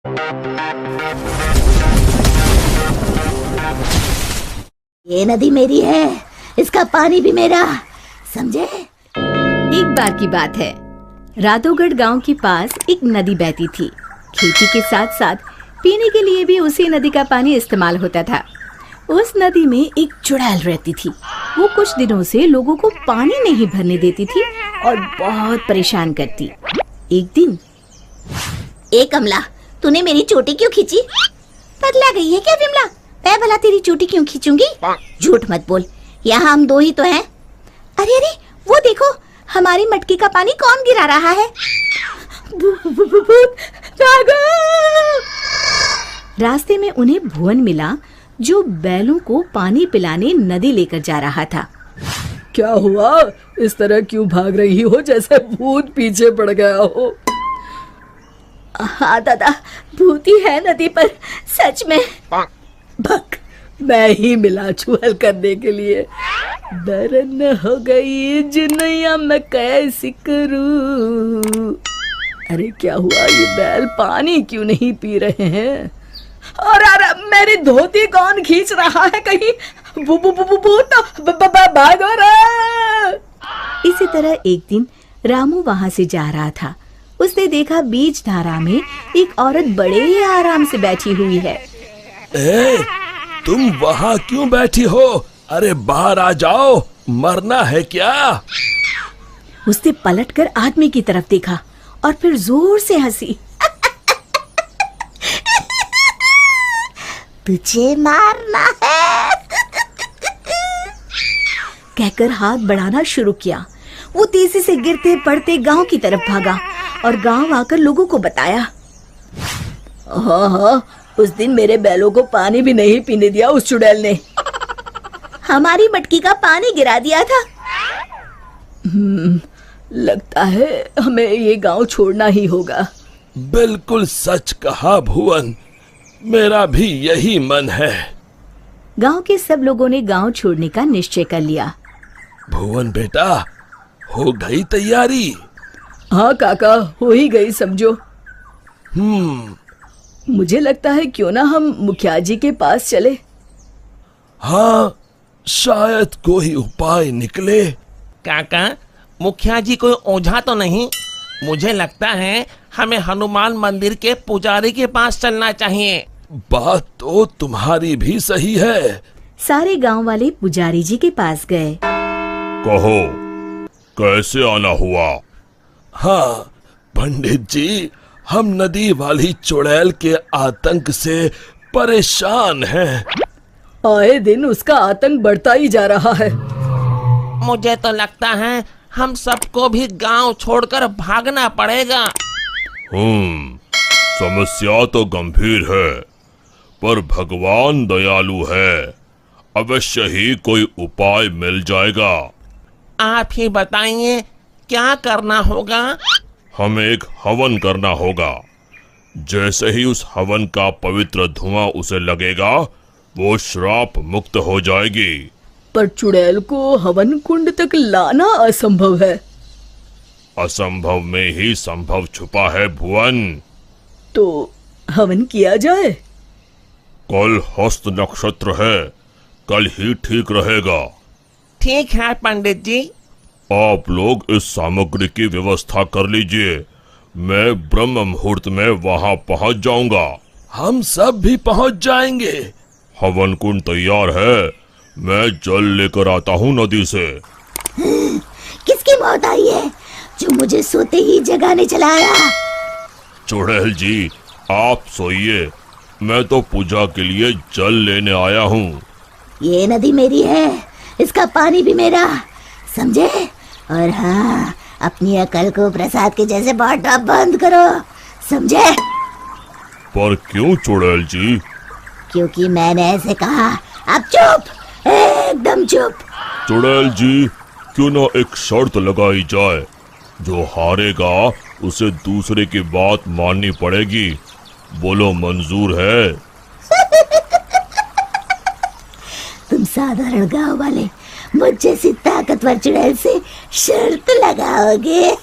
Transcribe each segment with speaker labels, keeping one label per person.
Speaker 1: ये नदी मेरी है, इसका पानी भी मेरा, समझे?
Speaker 2: एक बार की बात है, राधोगढ़ गांव के पास एक नदी बहती थी। खेती के साथ साथ पीने के लिए भी उसी नदी का पानी इस्तेमाल होता था। उस नदी में एक चुड़ैल रहती थी। वो कुछ दिनों से लोगों को पानी नहीं भरने देती थी और बहुत परेशान करती। एक दिन,
Speaker 1: ए कमला, तूने मेरी चोटी क्यों खींची? पगला गई है क्या विमला? मैं भला तेरी चोटी क्यों खींचूंगी? झूठ मत बोल, यहाँ हम दो ही तो हैं। अरे अरे, वो देखो, हमारी मटकी का पानी कौन गिरा रहा है?
Speaker 2: रास्ते में उन्हें भुवन मिला, जो बैलों को पानी पिलाने नदी लेकर जा रहा था।
Speaker 3: क्या हुआ? इस तरह क्यों भाग रही हो जैसे भूत पीछे पड़ गया हो?
Speaker 1: हाँ दादा, भूत ही है नदी पर, सच में।
Speaker 3: भक, मैं ही मिला चुहल करने के लिए। दरन हो गई जिनैया मैं कैसी करूं। अरे क्या हुआ, ये बैल पानी क्यों नहीं पी रहे हैं? और मेरी धोती कौन खींच रहा है? कहीं भूत भागो रे।
Speaker 2: इसी तरह एक दिन रामू वहां से जा रहा था। उसने देखा बीच धारा में एक औरत बड़े आराम से बैठी हुई है।
Speaker 4: ए, तुम वहाँ क्यों बैठी हो? अरे बाहर आ जाओ, मरना है क्या?
Speaker 2: उसने पलटकर आदमी की तरफ देखा और फिर जोर से हंसी।
Speaker 1: तुझे मारना है,
Speaker 2: कहकर हाथ बढ़ाना शुरू किया। वो तेजी से गिरते पड़ते गांव की तरफ भागा और गांव आकर लोगों को बताया।
Speaker 3: हाँ, उस दिन मेरे बैलों को पानी भी नहीं पीने दिया उस चुड़ैल ने।
Speaker 1: हमारी मटकी का पानी गिरा दिया था।
Speaker 3: लगता है हमें ये गांव छोड़ना ही होगा।
Speaker 4: बिल्कुल सच कहा भुवन, मेरा भी यही मन है।
Speaker 2: गांव के सब लोगों ने गांव छोड़ने का निश्चय कर लिया।
Speaker 4: भुवन बेटा, हो गई तैयारी?
Speaker 3: हाँ काका, हो ही गई समझो। मुझे लगता है क्यों ना हम मुखिया जी के पास चले।
Speaker 4: हाँ, शायद कोई उपाय निकले।
Speaker 5: काका, मुखिया जी कोई ओझा तो नहीं? मुझे लगता है हमें हनुमान मंदिर के पुजारी के पास चलना चाहिए।
Speaker 4: बात तो तुम्हारी भी सही है।
Speaker 2: सारे गांव वाले पुजारी जी के पास गए।
Speaker 4: कहो, कैसे आना हुआ? हाँ पंडित जी, हम नदी वाली चुड़ैल के आतंक से परेशान हैं।
Speaker 3: आए दिन उसका आतंक बढ़ता ही जा रहा है।
Speaker 5: मुझे तो लगता है हम सबको भी गांव छोड़कर भागना पड़ेगा।
Speaker 4: समस्या तो गंभीर है, पर भगवान दयालु है, अवश्य ही कोई उपाय मिल जाएगा।
Speaker 5: आप ही बताइए, क्या करना होगा?
Speaker 4: हमें एक हवन करना होगा। जैसे ही उस हवन का पवित्र धुआं उसे लगेगा, वो श्राप मुक्त हो जाएगी।
Speaker 3: पर चुड़ैल को हवन कुंड तक लाना असंभव है।
Speaker 4: असंभव में ही संभव छुपा है भुवन।
Speaker 3: तो हवन किया जाए।
Speaker 4: कल हस्त नक्षत्र है, कल ही ठीक रहेगा।
Speaker 5: ठीक है पंडित जी।
Speaker 4: आप लोग इस सामग्री की व्यवस्था कर लीजिए, मैं ब्रह्म मुहूर्त में वहां पहुंच जाऊंगा। हम सब भी पहुंच जाएंगे। हवन कुंड तैयार है, मैं जल लेकर आता हूँ नदी से।
Speaker 1: किसकी मौत आई है जो मुझे सोते ही जगाने चला आया?
Speaker 4: चुड़ैल जी, आप सोइए, मैं तो पूजा के लिए जल लेने आया हूँ।
Speaker 1: ये नदी मेरी है, इसका पानी भी मेरा, समझे? और हाँ, अपनी अकल को प्रसाद के जैसे बांटना बंद करो, समझे?
Speaker 4: पर क्यों चुड़ैल जी?
Speaker 1: क्योंकि मैंने ऐसे कहा। अब चुप, एकदम चुप।
Speaker 4: चुड़ैल जी, क्यों ना एक शर्त लगाई जाए, जो हारेगा उसे दूसरे की बात माननी पड़ेगी। बोलो, मंजूर है?
Speaker 1: तुम साधारण गांव वाले मुझ जैसी ताकतवर चुड़ैल से शर्त लगाओगे?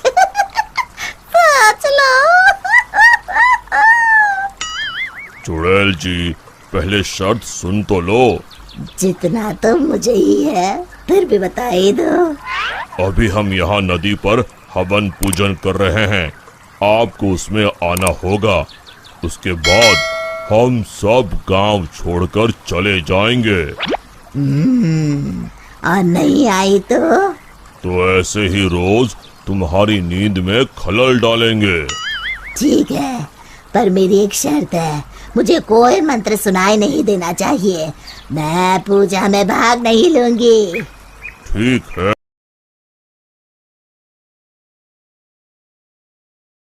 Speaker 4: चुड़ैल जी, पहले शर्त सुन तो लो।
Speaker 1: जितना तो मुझे ही है, फिर भी बता ही दो।
Speaker 4: अभी हम यहाँ नदी पर हवन पूजन कर रहे हैं, आपको उसमें आना होगा। उसके बाद हम सब गांव छोड़कर चले जाएंगे।
Speaker 1: और नहीं आई
Speaker 4: तो ऐसे ही रोज तुम्हारी नींद में खलल डालेंगे।
Speaker 1: ठीक है, पर मेरी एक शर्त है, मुझे कोई मंत्र सुनाई नहीं देना चाहिए। मैं पूजा में भाग नहीं लूंगी।
Speaker 4: ठीक है।